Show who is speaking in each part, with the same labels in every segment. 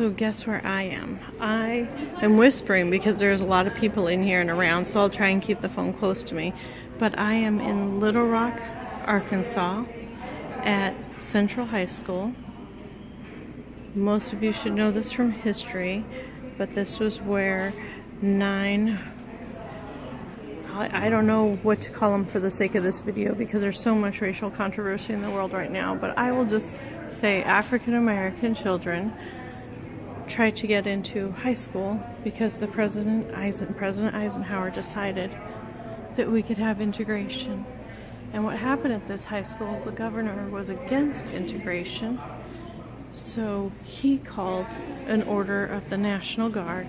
Speaker 1: So guess where I am? I am whispering because there's a lot of people in here and around, so I'll try and keep the phone close to me. But I am in Little Rock, Arkansas at Central High School. Most of you should know this from history, but this was where I don't know what to call them for the sake of this video because there's so much racial controversy in the world right now, but I will just say African American children tried to get into high school because the President Eisenhower decided that we could have integration. And what happened at this high school is the governor was against integration, so he called an order of the National Guard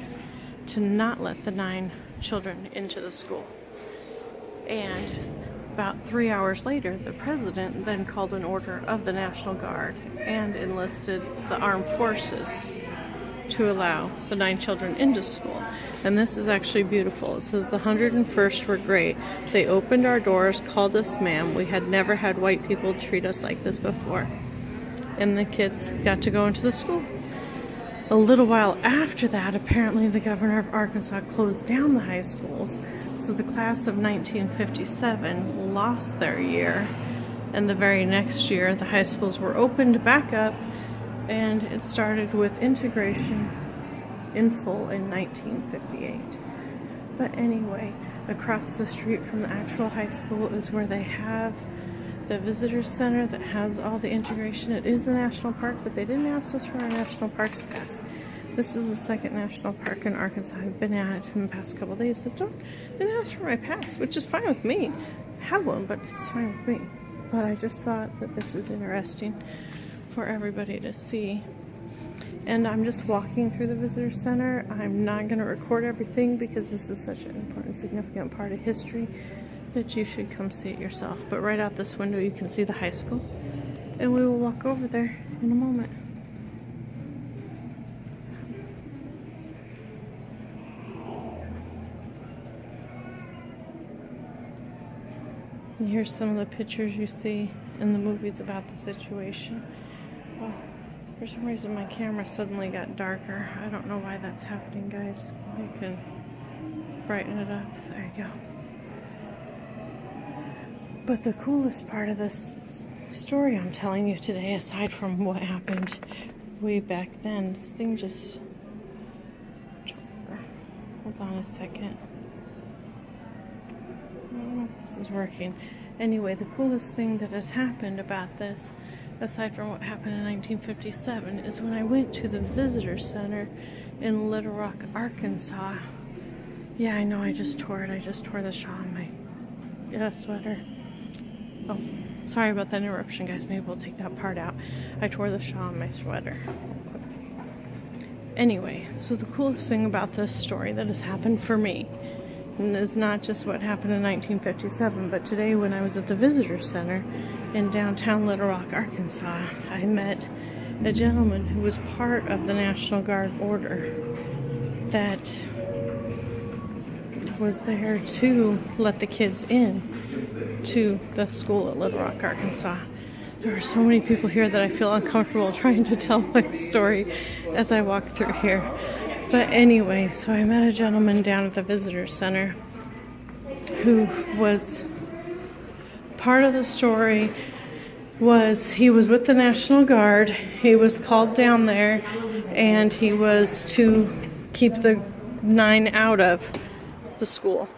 Speaker 1: to not let the 9 children into the school. And about 3 hours later, the president then called an order of the National Guard and enlisted the armed forces to allow the 9 children into school. And this is actually beautiful. It says the 101st were great. They opened our doors, called us ma'am. We had never had white people treat us like this before. And the kids got to go into the school. A little while after that, apparently the governor of Arkansas closed down the high schools. So the class of 1957 lost their year. And the very next year, the high schools were opened back up, and it started with integration in full in 1958. But anyway, across the street from the actual high school is where they have the visitor center that has all the integration. It is a national park, but they didn't ask us for our national parks pass. This is the second national park in Arkansas I've been at in the past couple days that didn't ask for my pass, which is fine with me. I have one, but it's fine with me. But I just thought that this is interesting for everybody to see. And I'm just walking through the visitor center. I'm not going to record everything because this is such an important, significant part of history that you should come see it yourself. But right out this window you can see the high school, and we will walk over there in a moment. And here's some of the pictures you see in the movies about the situation. Well, for some reason my camera suddenly got darker. I don't know why that's happening, guys. You can brighten it up. There you go. But the coolest part of this story I'm telling you today, aside from what happened way back then, this thing just... Hold on a second. I don't know if this is working. Anyway, the coolest thing that has happened about this, aside from what happened in 1957, is when I went to the visitor center in Little Rock, Arkansas. Yeah, I know, I just tore it. I just tore the shawl on my sweater. Oh, sorry about that interruption, guys. Maybe we'll take that part out. I tore the shawl on my sweater. Anyway, so the coolest thing about this story that has happened for me, and it's not just what happened in 1957, but today when I was at the visitor center in downtown Little Rock, Arkansas, I met a gentleman who was part of the National Guard order that was there to let the kids in to the school at Little Rock, Arkansas. There are so many people here that I feel uncomfortable trying to tell my story as I walk through here. But anyway, so I met a gentleman down at the visitor center who was part of the story. He was with the National Guard. He was called down there, and he was to keep the 9 out of the school.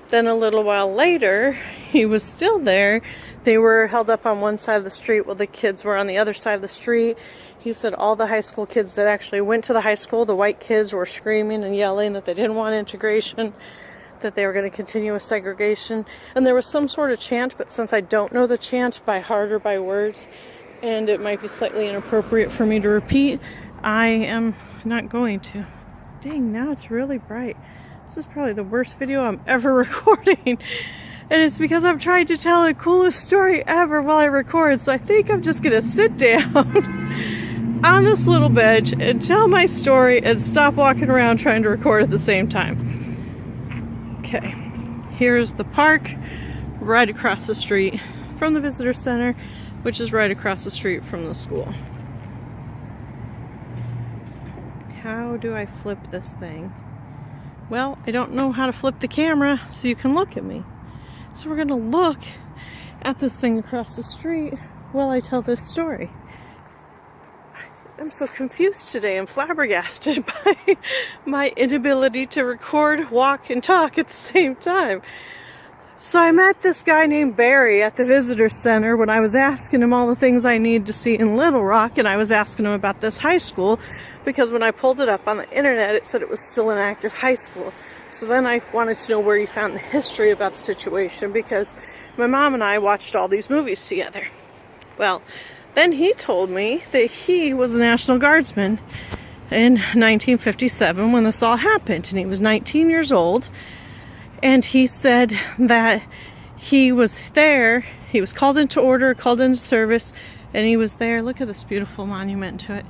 Speaker 1: Then a little while later, he was still there. They were held up on one side of the street while the kids were on the other side of the street. He said all the high school kids that actually went to the high school, the white kids, were screaming and yelling that they didn't want integration, that they were going to continue with segregation. And there was some sort of chant, but since I don't know the chant by heart or by words, and it might be slightly inappropriate for me to repeat, I am not going to. Dang, now it's really bright. This is probably the worst video I'm ever recording. And it's because I'm trying to tell the coolest story ever while I record. So I think I'm just going to sit down on this little bench and tell my story and stop walking around trying to record at the same time. Okay, here's the park right across the street from the visitor center, which is right across the street from the school. how do I flip this thing? Well, I don't know how to flip the camera so you can look at me. So we're gonna look at this thing across the street while I tell this story. I'm so confused today. I'm flabbergasted by my inability to record, walk, and talk at the same time. So I met this guy named Barry at the visitor center when I was asking him all the things I need to see in Little Rock, and I was asking him about this high school because when I pulled it up on the internet it said it was still an active high school. So then I wanted to know where he found the history about the situation because my mom and I watched all these movies together. Well, then he told me that he was a National Guardsman in 1957 when this all happened, and he was 19 years old. And he said that he was there, he was called into order, called into service, and he was there. Look at this beautiful monument to it.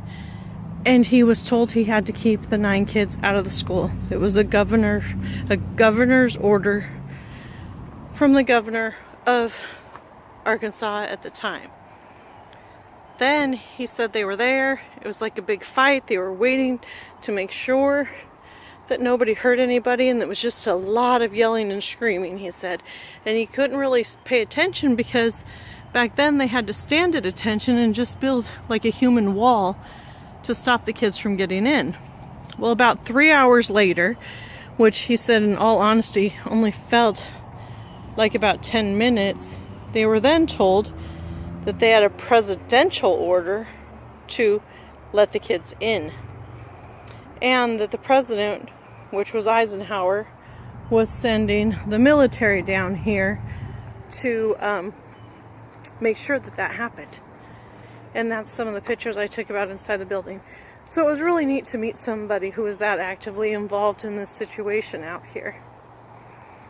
Speaker 1: And he was told he had to keep the 9 kids out of the school. It was a governor's order from the governor of Arkansas at the time. Then he said they were there. It was like a big fight. They were waiting to make sure that nobody hurt anybody, and it was just a lot of yelling and screaming, he said. And he couldn't really pay attention because back then they had to stand at attention and just build like a human wall to stop the kids from getting in. Well, about 3 hours later, which he said in all honesty only felt like about 10 minutes, they were then told that they had a presidential order to let the kids in. And that the president, which was Eisenhower, was sending the military down here to make sure that that happened. And that's some of the pictures I took about inside the building. So it was really neat to meet somebody who was that actively involved in this situation out here.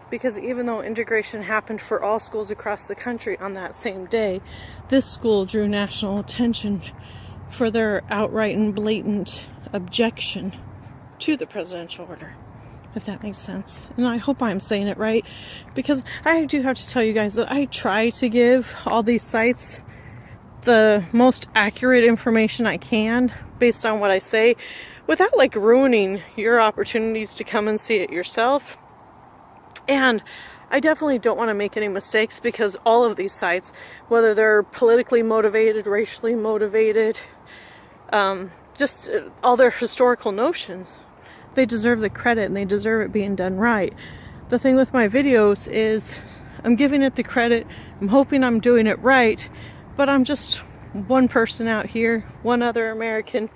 Speaker 1: Because even though integration happened for all schools across the country on that same day, this school drew national attention for their outright and blatant objection to the presidential order, if that makes sense. And I hope I'm saying it right, because I do have to tell you guys that I try to give all these sites the most accurate information I can based on what I say, without like ruining your opportunities to come and see it yourself. And I definitely don't want to make any mistakes, because all of these sites, whether they're politically motivated, racially motivated, just all their historical notions, they deserve the credit and they deserve it being done right. The thing with my videos is I'm giving it the credit, I'm hoping I'm doing it right, but I'm just one person out here, one other American,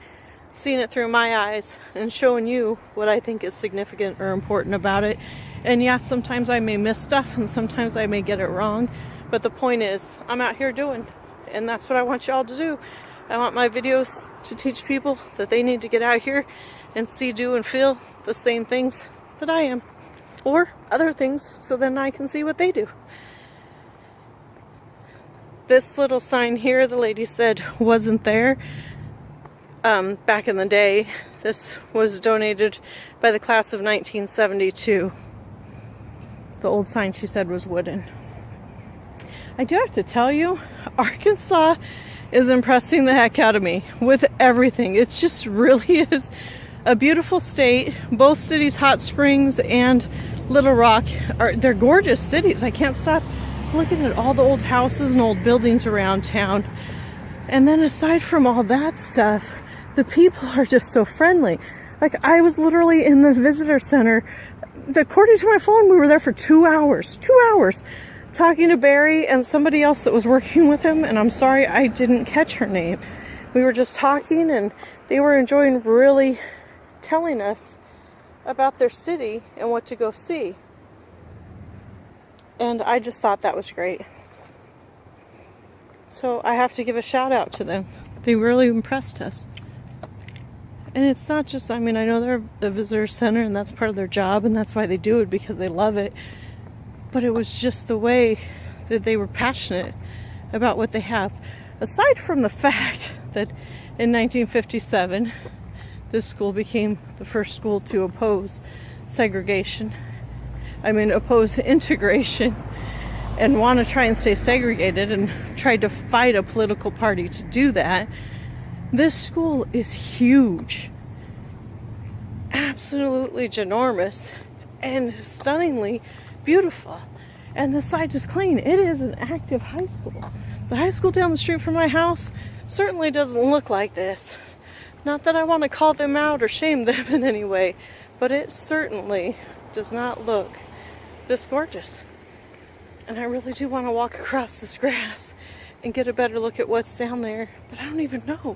Speaker 1: seeing it through my eyes and showing you what I think is significant or important about it. And yeah, sometimes I may miss stuff and sometimes I may get it wrong, but the point is I'm out here doing, and that's what I want y'all to do. I want my videos to teach people that they need to get out here and see, do, and feel the same things that I am, or other things, so then I can see what they do. This little sign here, the lady said wasn't there back in the day. This was donated by the class of 1972. The old sign, she said, was wooden. I do have to tell you, Arkansas is impressing the heck out of me with everything. It just really is a beautiful state. Both cities, Hot Springs and Little Rock, they're gorgeous cities. I can't stop looking at all the old houses and old buildings around town. And then aside from all that stuff, the people are just so friendly. Like, I was literally in the visitor center. According to my phone, we were there for 2 hours. 2 hours. Talking to Barry and somebody else that was working with him. And I'm sorry I didn't catch her name. We were just talking, and they were enjoying really telling us about their city and what to go see. And I just thought that was great. So I have to give a shout out to them. They really impressed us. And it's not just, I mean, I know they're a visitor center and that's part of their job and that's why they do it, because they love it. But it was just the way that they were passionate about what they have. Aside from the fact that in 1957, this school became the first school to oppose segregation. Oppose integration and want to try and stay segregated, and tried to fight a political party to do that. This school is huge. absolutely ginormous and stunningly beautiful. And the site is clean. It is an active high school. The high school down the street from my house certainly doesn't look like this. Not that I want to call them out or shame them in any way, but it certainly does not look this gorgeous. And I really do want to walk across this grass and get a better look at what's down there, but I don't even know.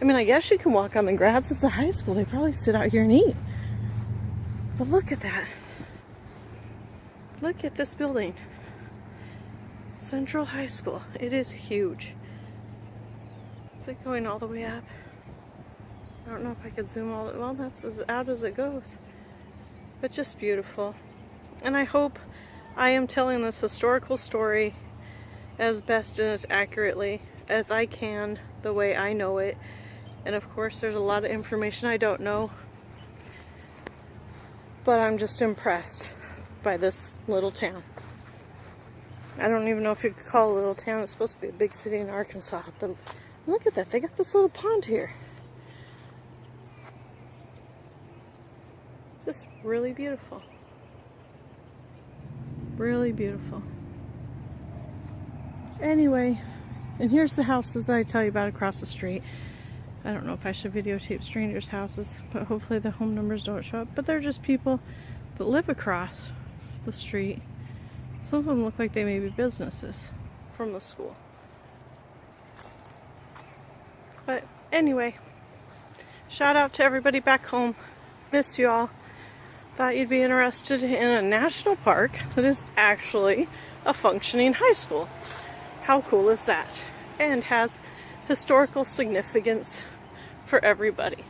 Speaker 1: I mean, I guess you can walk on the grass. It's a high school. They probably sit out here and eat. But look at that. Look at this building. Central High School. It is huge. Is it going all the way up? I don't know if I could zoom all well, that's as out as it goes. But just beautiful. And I hope I am telling this historical story as best and as accurately as I can, the way I know it. And of course there's a lot of information I don't know. But I'm just impressed by this little town. I don't even know if you could call it a little town. It's supposed to be a big city in Arkansas. But look at that. They got this little pond here. Just really beautiful. Really beautiful. Anyway, and here's the houses that I tell you about across the street. I don't know if I should videotape strangers' houses, but hopefully the home numbers don't show up. But they're just people that live across the street. Some of them look like they may be businesses from the school. But anyway, shout out to everybody back home. Miss you all. Thought you'd be interested in a national park that is actually a functioning high school. How cool is that? And has historical significance for everybody.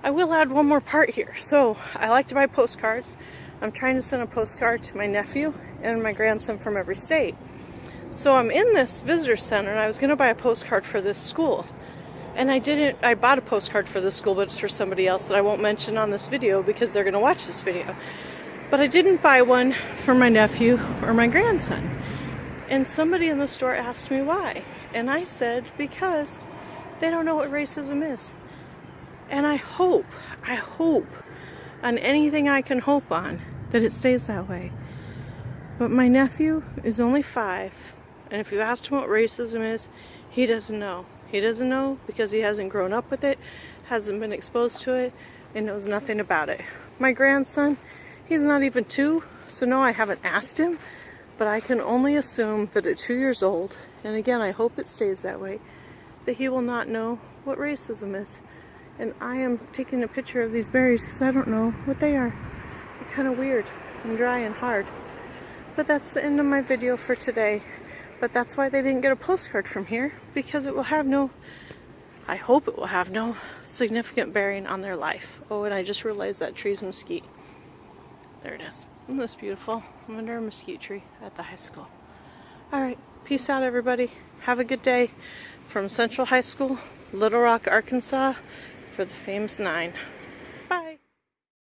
Speaker 1: I will add one more part here. So I like to buy postcards. I'm trying to send a postcard to my nephew and my grandson from every state. So I'm in this visitor center and I was going to buy a postcard for this school. And I bought a postcard for this school, but it's for somebody else that I won't mention on this video because they're going to watch this video. But I didn't buy one for my nephew or my grandson. And somebody in the store asked me why. And I said, because they don't know what racism is. And I hope on anything I can hope on that it stays that way. But my nephew is only 5. And if you asked him what racism is, he doesn't know. He doesn't know because he hasn't grown up with it, hasn't been exposed to it, and knows nothing about it. My grandson, he's not even 2, so no, I haven't asked him, but I can only assume that at 2 years old, and again, I hope it stays that way, that he will not know what racism is. And I am taking a picture of these berries because I don't know what they are. They're kind of weird and dry and hard. But that's the end of my video for today. But that's why they didn't get a postcard from here, because it will have no, I hope it will have no significant bearing on their life. Oh, and I just realized that tree's mesquite. There it is. Isn't this beautiful? I'm under a mesquite tree at the high school. Alright, peace out everybody. Have a good day from Central High School, Little Rock, Arkansas, for the famous 9.